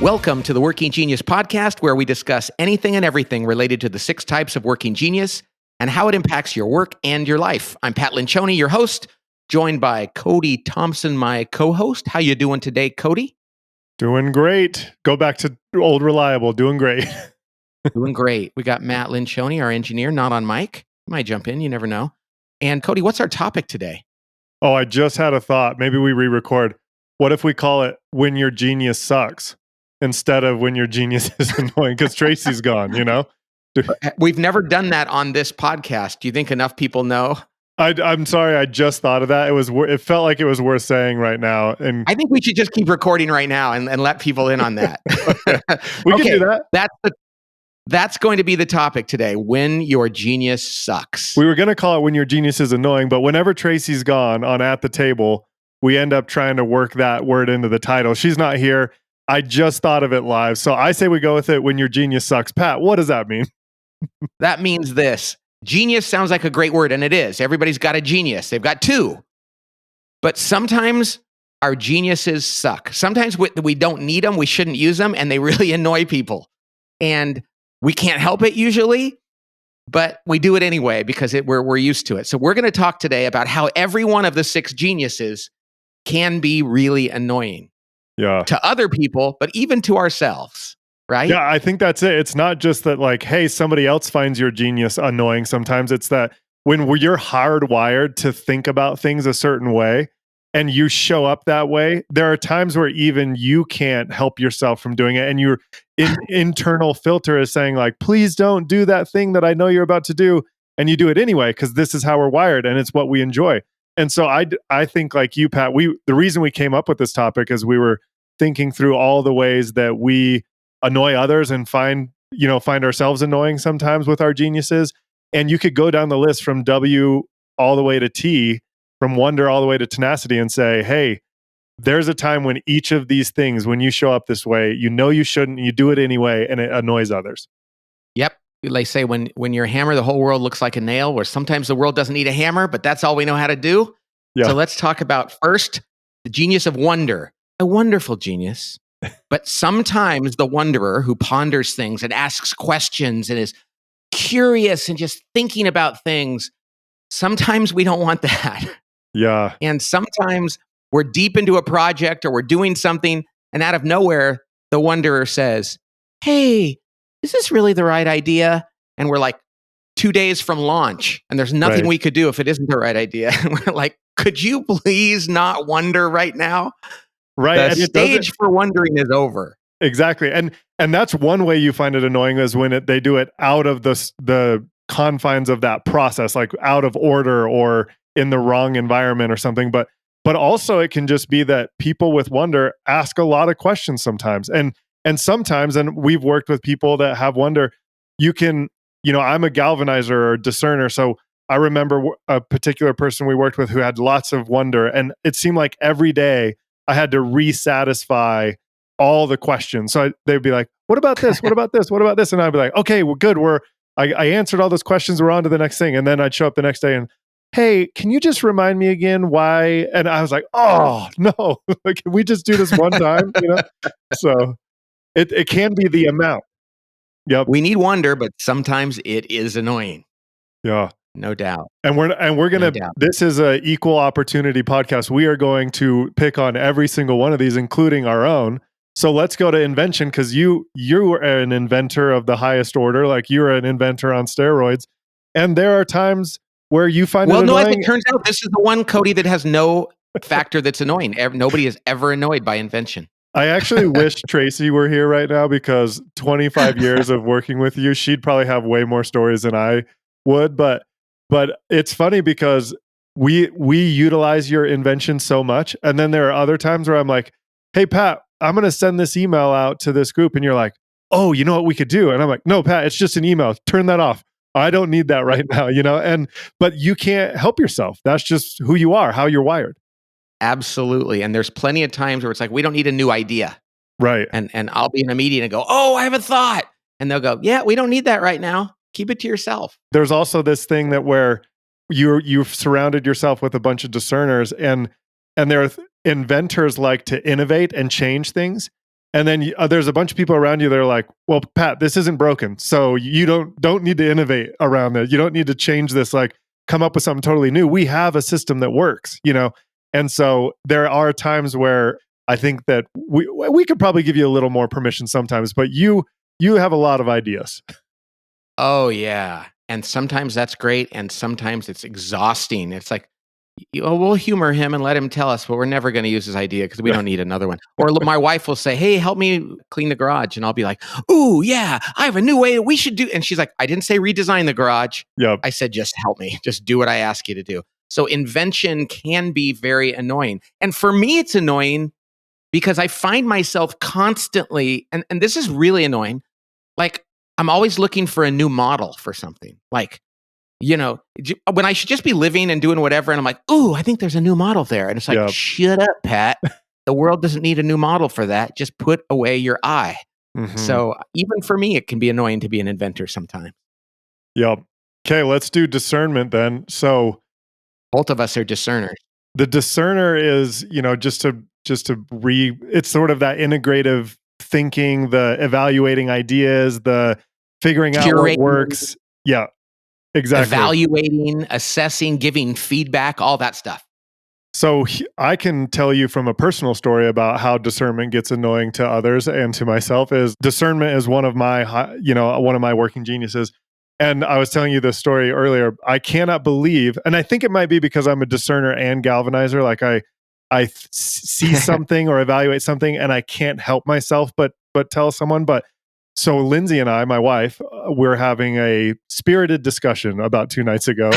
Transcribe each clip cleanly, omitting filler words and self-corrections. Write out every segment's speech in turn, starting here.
Welcome to the Working Genius podcast, where we discuss anything and everything related to the 6 types of working genius and how it impacts your work and your life. I'm Pat Lencioni, your host, joined by Cody Thompson, my co-host. How you doing today, Cody? Doing great. Go back to old reliable. Doing great. Doing great. We got Matt Lencioni, our engineer, not on mic. He might jump in, you never know. And Cody, what's our topic today? Oh, I just had a thought. Maybe we re-record. What if we call it When Your Genius Sucks instead of When Your Genius is Annoying? Because Tracy's gone, you know? We've never done that on this podcast. Do you think enough people know? I'm sorry. I just thought of that. It felt like it was worth saying right now. And I think we should just keep recording right now and let people in on that. we can do that. That's going to be the topic today. When your genius sucks. We were going to call it When Your Genius is Annoying, but whenever Tracy's gone on At the Table, we end up trying to work that word into the title. She's not here. I just thought of it live. So I say we go with it When Your Genius Sucks. Pat, what does that mean? That means this. Genius sounds like a great word, and it is. Everybody's got a genius. They've got 2. But sometimes our geniuses suck. Sometimes we don't need them. We shouldn't use them, and they really annoy people. And we can't help it usually, but we do it anyway because we're used to it. So we're going to talk today about how every one of the 6 geniuses can be really annoying to other people, but even to ourselves, right? Yeah, I think that's it. It's not just that like, hey, somebody else finds your genius annoying. Sometimes it's that when you're hardwired to think about things a certain way and you show up that way, there are times where even you can't help yourself from doing it. And your internal filter is saying like, please don't do that thing that I know you're about to do. And you do it anyway, because this is how we're wired and it's what we enjoy. And so I think like you, Pat, the reason we came up with this topic is we were thinking through all the ways that we annoy others and find ourselves annoying sometimes with our geniuses. And you could go down the list from W all the way to T, from wonder all the way to tenacity, and say, hey, there's a time when each of these things, when you show up this way, you know you shouldn't, you do it anyway, and it annoys others. Yep. They say when you're a hammer, the whole world looks like a nail, where sometimes the world doesn't need a hammer, but that's all we know how to do. Yeah. So let's talk about first, the genius of wonder. A wonderful genius, but sometimes the wanderer who ponders things and asks questions and is curious and just thinking about things, sometimes we don't want that. Yeah. And sometimes we're deep into a project or we're doing something, and out of nowhere, the wanderer says, hey, is this really the right idea? And we're like 2 days from launch, and there's nothing we could do if it isn't the right idea. And we're like, could you please not wonder right now? Right. The stage for wondering is over. Exactly. And that's one way you find it annoying, is when they do it out of the confines of that process, like out of order or in the wrong environment or something. But also it can just be that people with wonder ask a lot of questions sometimes. And sometimes, and we've worked with people that have wonder, you can, I'm a galvanizer or discerner. So I remember a particular person we worked with who had lots of wonder, and it seemed like every day I had to resatisfy all the questions. So they'd be like, what about this? What about this? What about this? And I'd be like, okay, well, good. I answered all those questions. We're on to the next thing. And then I'd show up the next day and, hey, can you just remind me again why? And I was like, oh no, can we just do this one time? So it can be the amount. Yep. We need wonder, but sometimes it is annoying. Yeah. No doubt. And we're going to, this is an equal opportunity podcast. We are going to pick on every single one of these, including our own. So let's go to invention, because you are an inventor of the highest order. Like, you're an inventor on steroids. And there are times where you find it annoying. Well, no, as it turns out, this is the one, Cody, that has no factor that's annoying. Nobody is ever annoyed by invention. I actually wish Tracy were here right now, because 25 years of working with you, she'd probably have way more stories than I would. But it's funny because we utilize your invention so much. And then there are other times where I'm like, hey, Pat, I'm going to send this email out to this group. And you're like, oh, you know what we could do? And I'm like, no, Pat, it's just an email. Turn that off. I don't need that right now, but you can't help yourself. That's just who you are, how you're wired. Absolutely. And there's plenty of times where it's like, we don't need a new idea. Right. And I'll be in a meeting and go, oh, I have a thought. And they'll go, yeah, we don't need that right now. Keep it to yourself. There's also this thing that where you've surrounded yourself with a bunch of discerners, and there are inventors like to innovate and change things. And then there's a bunch of people around you that are like, well, Pat, this isn't broken. So you don't need to innovate around this. You don't need to change this, like come up with something totally new. We have a system that works, you know? And so there are times where I think that we could probably give you a little more permission sometimes, but you have a lot of ideas. Oh, yeah. And sometimes that's great. And sometimes it's exhausting. It's like, we'll humor him and let him tell us, but we're never going to use his idea because we don't need another one. Or my wife will say, hey, help me clean the garage. And I'll be like, ooh, yeah, I have a new way that we should do. And she's like, I didn't say redesign the garage. Yep. I said, just help me. Just do what I ask you to do. So invention can be very annoying. And for me, it's annoying because I find myself constantly, and this is really annoying, like I'm always looking for a new model for something. Like, you know, when I should just be living and doing whatever. And I'm like, ooh, I think there's a new model there. And it's like, shut up, Pat. The world doesn't need a new model for that. Just put away your eye. Mm-hmm. So even for me, it can be annoying to be an inventor sometimes. Yep. Okay, let's do discernment then. So both of us are discerners. The discerner is, you know, it's sort of that integrative thinking, the evaluating ideas, the figuring out what works. Yeah. Exactly. Evaluating, assessing, giving feedback, all that stuff. So I can tell you from a personal story about how discernment gets annoying to others and to myself. Is discernment is one of my working geniuses. And I was telling you this story earlier. I cannot believe, and I think it might be because I'm a discerner and galvanizer. Like I see something or evaluate something, and I can't help myself but tell someone. But so Lindsay and I, my wife, we're having a spirited discussion about 2 nights ago,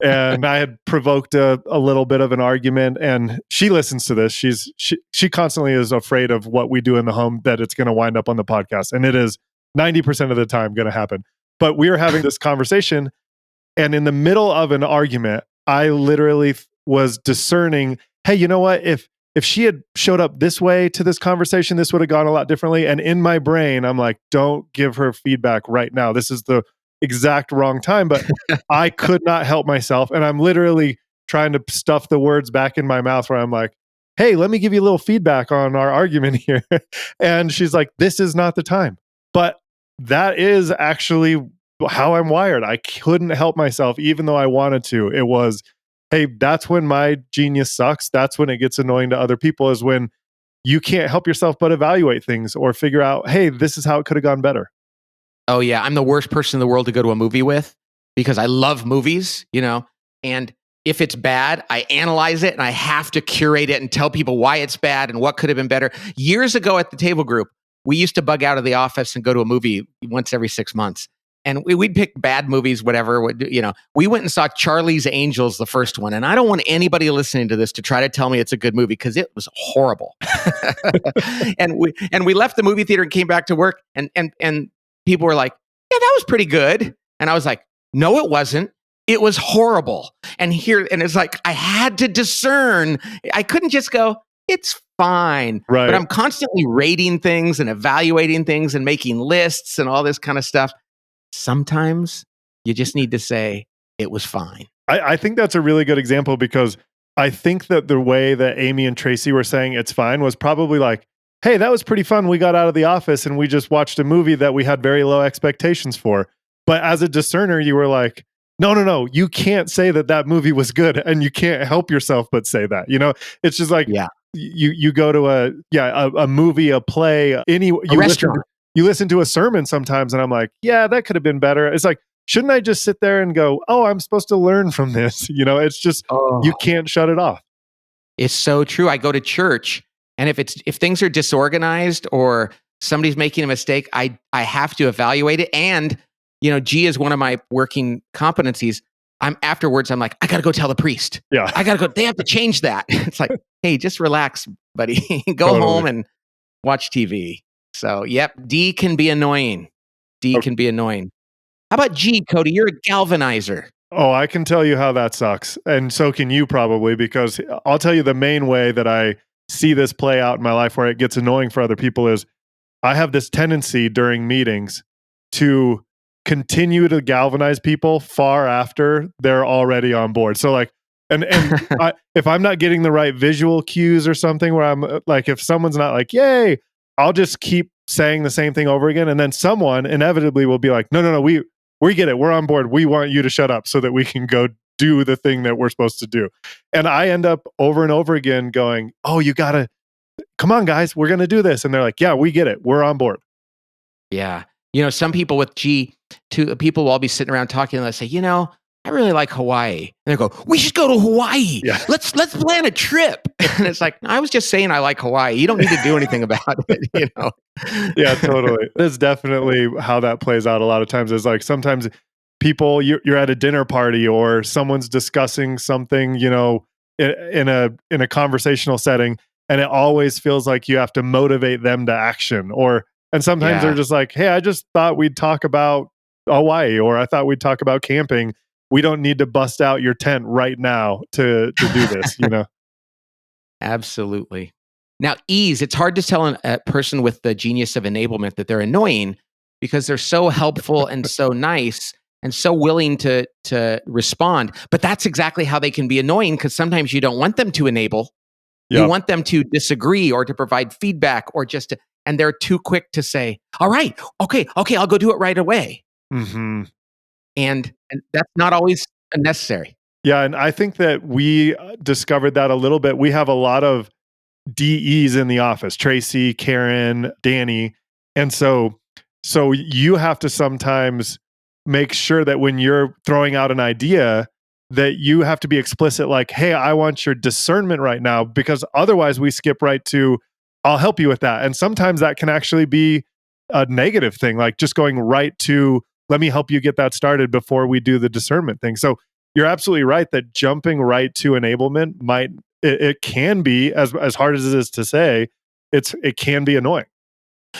and I had provoked a little bit of an argument, and she listens to this. She constantly is afraid of what we do in the home, that it's going to wind up on the podcast, and it is 90% of the time going to happen. But we were having this conversation, and in the middle of an argument, I literally was discerning, hey, you know what? If she had showed up this way to this conversation, this would have gone a lot differently. And in my brain, I'm like, don't give her feedback right now. This is the exact wrong time. But I could not help myself. And I'm literally trying to stuff the words back in my mouth where I'm like, hey, let me give you a little feedback on our argument here. And she's like, this is not the time. But that is actually how I'm wired. I couldn't help myself, even though I wanted to. It was, hey, that's when my genius sucks. That's when it gets annoying to other people, is when you can't help yourself but evaluate things or figure out, hey, this is how it could have gone better. Oh, yeah. I'm the worst person in the world to go to a movie with because I love movies, you know, and if it's bad, I analyze it and I have to curate it and tell people why it's bad and what could have been better. Years ago at the table group, we used to bug out of the office and go to a movie once every 6 months. And we'd pick bad movies, whatever, you know. We went and saw Charlie's Angels, the first one. And I don't want anybody listening to this to try to tell me it's a good movie because it was horrible. and we left the movie theater and came back to work. And people were like, yeah, that was pretty good. And I was like, no, it wasn't. It was horrible. And it's like, I had to discern. I couldn't just go, it's fine. Right. But I'm constantly rating things and evaluating things and making lists and all this kind of stuff. Sometimes you just need to say it was fine. I think that's a really good example, because I think that the way that Amy and Tracy were saying it's fine was probably like, hey, that was pretty fun. We got out of the office and we just watched a movie that we had very low expectations for. But as a discerner, you were like, no, you can't say that movie was good, and you can't help yourself but say that. You know, it's just like, you go to a movie, a play, a restaurant. You listen to a sermon sometimes, and I'm like, yeah, that could have been better. It's like, shouldn't I just sit there and go, oh, I'm supposed to learn from this? You know, it's just, you can't shut it off. It's so true. I go to church, and if things are disorganized or somebody's making a mistake, I have to evaluate it. And, you know, G is one of my working competencies. Afterwards, I'm like, I got to go tell the priest. Yeah. I got to go. They have to change that. It's like, hey, just relax, buddy. Go home and watch TV. So, yep, D can be annoying. Can be annoying. How about G, Cody? You're a galvanizer. Oh, I can tell you how that sucks. And so can you probably, because I'll tell you the main way that I see this play out in my life where it gets annoying for other people is I have this tendency during meetings to continue to galvanize people far after they're already on board. So like, and if I'm not getting the right visual cues or something where I'm like, if someone's not like, yay, I'll just keep saying the same thing over again. And then someone inevitably will be like, no, we get it. We're on board. We want you to shut up so that we can go do the thing that we're supposed to do. And I end up over and over again going, oh, you gotta, come on guys, we're going to do this. And they're like, yeah, we get it. We're on board. Yeah. Some people with people will all be sitting around talking and they'll say, I really like Hawaii. And they go, we should go to Hawaii. Yeah. Let's plan a trip. And it's like, I was just saying I like Hawaii. You don't need to do anything about it, Yeah, totally. That's definitely how that plays out a lot of times. Is like sometimes people, you're at a dinner party or someone's discussing something, in a conversational setting, and it always feels like you have to motivate them to action. And sometimes they're just like, hey, I just thought we'd talk about Hawaii, or I thought we'd talk about camping. We don't need to bust out your tent right now to do this, Absolutely. Now, ease, it's hard to tell a person with the genius of enablement that they're annoying because they're so helpful and so nice and so willing to respond. But that's exactly how they can be annoying, because sometimes you don't want them to enable. You want them to disagree or to provide feedback or and they're too quick to say, all right, okay, I'll go do it right away. Mm-hmm. And that's not always necessary. Yeah, and I think that we discovered that a little bit. We have a lot of DEs in the office, Tracy, Karen, Danny. And so you have to sometimes make sure that when you're throwing out an idea, that you have to be explicit, like, hey, I want your discernment right now, because otherwise we skip right to, I'll help you with that. And sometimes that can actually be a negative thing, like just going right to, let me help you get that started before we do the discernment thing. So you're absolutely right that jumping right to enablement it can be, as hard as it is to say, it can be annoying.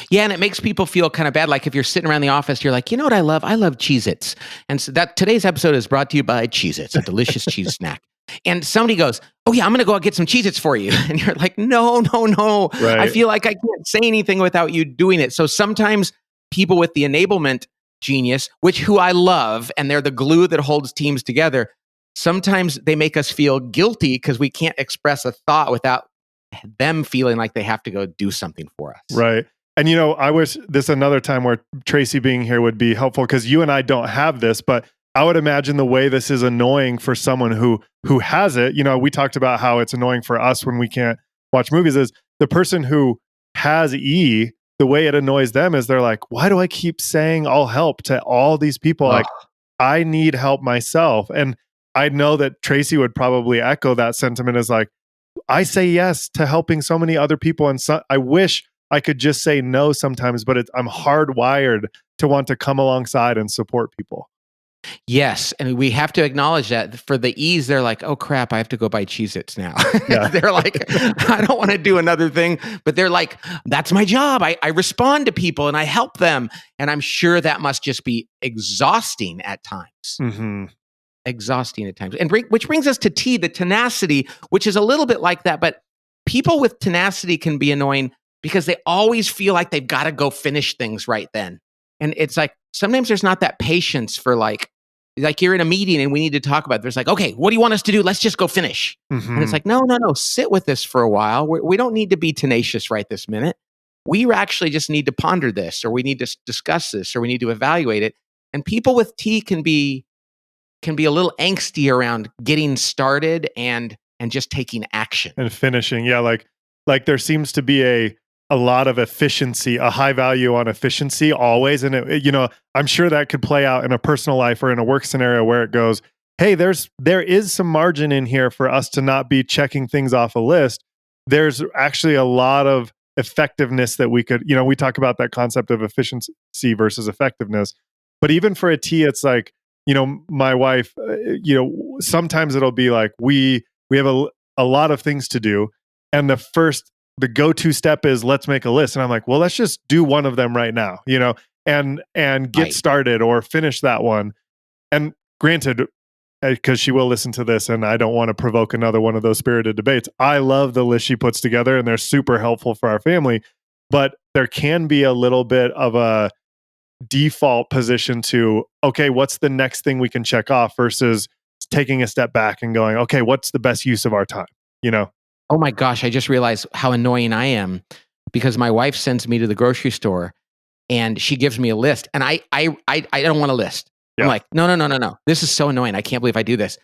Yeah, and it makes people feel kind of bad. Like if you're sitting around the office, you're like, you know what I love? I love Cheez-Its. And so today's episode is brought to you by Cheez-Its, a delicious cheese snack. And somebody goes, oh yeah, I'm going to go out get some Cheez-Its for you. And you're like, no. Right. I feel like I can't say anything without you doing it. So sometimes people with the enablement genius, who I love, and they're the glue that holds teams together, sometimes they make us feel guilty because we can't express a thought without them feeling like they have to go do something for us. Right. And I wish this another time where Tracy being here would be helpful, because you and I don't have this, but I would imagine the way this is annoying for someone who has it. We talked about how it's annoying for us when we can't watch movies. Is the person who has E, the way it annoys them is they're like, why do I keep saying I'll help to all these people? Like, I need help myself. And I know that Tracy would probably echo that sentiment, as like, I say yes to helping so many other people. And I wish I could just say no sometimes, but I'm hardwired to want to come alongside and support people. Yes, and we have to acknowledge that for the E's, they're like, oh crap, I have to go buy Cheez-Its now. Yeah. They're like, I don't want to do another thing, but they're like, that's my job. I respond to people and I help them. And I'm sure that must just be exhausting at times. Mm-hmm. Exhausting at times. And which brings us to T, the tenacity, which is a little bit like that. But people with tenacity can be annoying because they always feel like they've got to go finish things right then. And it's like, sometimes there's not that patience for like you're in a meeting and we need to talk about it. There's like, okay, what do you want us to do? Let's just go finish. Mm-hmm. And it's like, no, sit with this for a while. We don't need to be tenacious right this minute. We actually just need to ponder this, or we need to discuss this, or we need to evaluate it. And people with T can be a little angsty around getting started and just taking action. And finishing. Yeah, like there seems to be a lot of efficiency, a high value on efficiency always. And I'm sure that could play out in a personal life or in a work scenario where it goes, hey, there is some margin in here for us to not be checking things off a list. There's actually a lot of effectiveness that we could, we talk about that concept of efficiency versus effectiveness. But even for a T, it's like, my wife, sometimes it'll be like, we have a lot of things to do. And the go-to step is, let's make a list. And I'm like, well, let's just do one of them right now, and get started or finish that one. And granted, because she will listen to this and I don't want to provoke another one of those spirited debates, I love the list she puts together and they're super helpful for our family. But there can be a little bit of a default position to, okay, what's the next thing we can check off, versus taking a step back and going, okay, what's the best use of our time? Oh my gosh, I just realized how annoying I am. because my wife sends me to the grocery store and she gives me a list, and I don't want a list. Yeah. I'm like, no. This is so annoying. I can't believe I do this.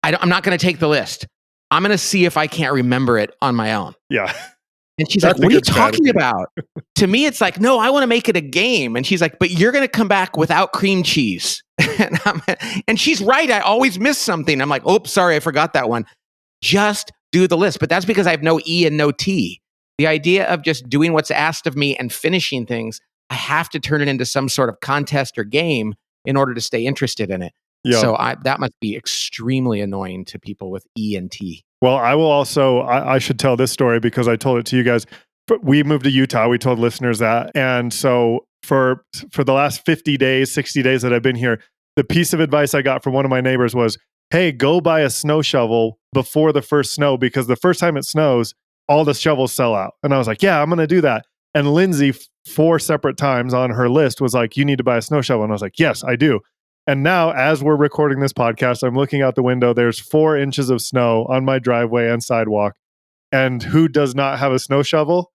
I'm not going to take the list. I'm going to see if I can't remember it on my own. Yeah. And she's That's like, what are you strategy. talking about? To me, it's like, no, I want to make it a game. And she's like, but you're going to come back without cream cheese. And she's right. I always miss something. I'm like, oops, sorry, I forgot that one. Just do the list. But that's because I have no E and no T. The idea of just doing what's asked of me and finishing things, I have to turn it into some sort of contest or game in order to stay interested in it. Yeah. So that must be extremely annoying to people with E and T. Well, I will also, I should tell this story because I told it to you guys. But we moved to Utah. We told listeners that. And so for the last 50 days, 60 days that I've been here, the piece of advice I got from one of my neighbors was, hey, go buy a snow shovel before the first snow, because the first time it snows, all the shovels sell out. And I was like, yeah, I'm going to do that. And Lindsay, 4 separate times on her list was like, you need to buy a snow shovel. And I was like, yes, I do. And now, as we're recording this podcast, I'm looking out the window. There's 4 inches of snow on my driveway and sidewalk. And who does not have a snow shovel?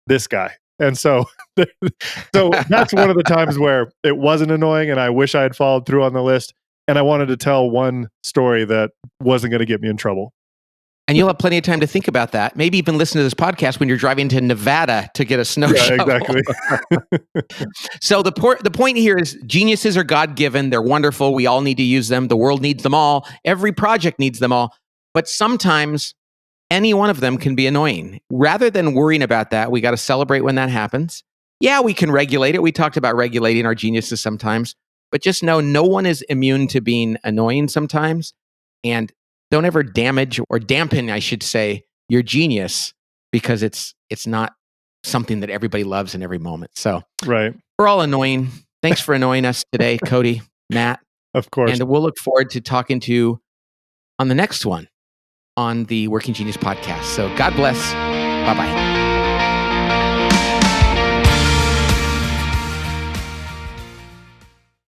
This guy. And so, so that's one of the times where it wasn't annoying, and I wish I had followed through on the list. And I wanted to tell one story that wasn't going to get me in trouble. And you'll have plenty of time to think about that. Maybe even listen to this podcast when you're driving to Nevada to get a snow shovel. Exactly. So the point here is geniuses are God-given. They're wonderful. We all need to use them. The world needs them all. Every project needs them all. But sometimes any one of them can be annoying. Rather than worrying about that, we got to celebrate when that happens. Yeah, we can regulate it. We talked about regulating our geniuses sometimes. But just know no one is immune to being annoying sometimes. And don't ever damage or dampen, I should say, your genius, because it's not something that everybody loves in every moment. So right. We're all annoying. Thanks for annoying us today, Cody, Matt. Of course. And we'll look forward to talking to you on the next one on the Working Genius podcast. So God bless. Bye-bye.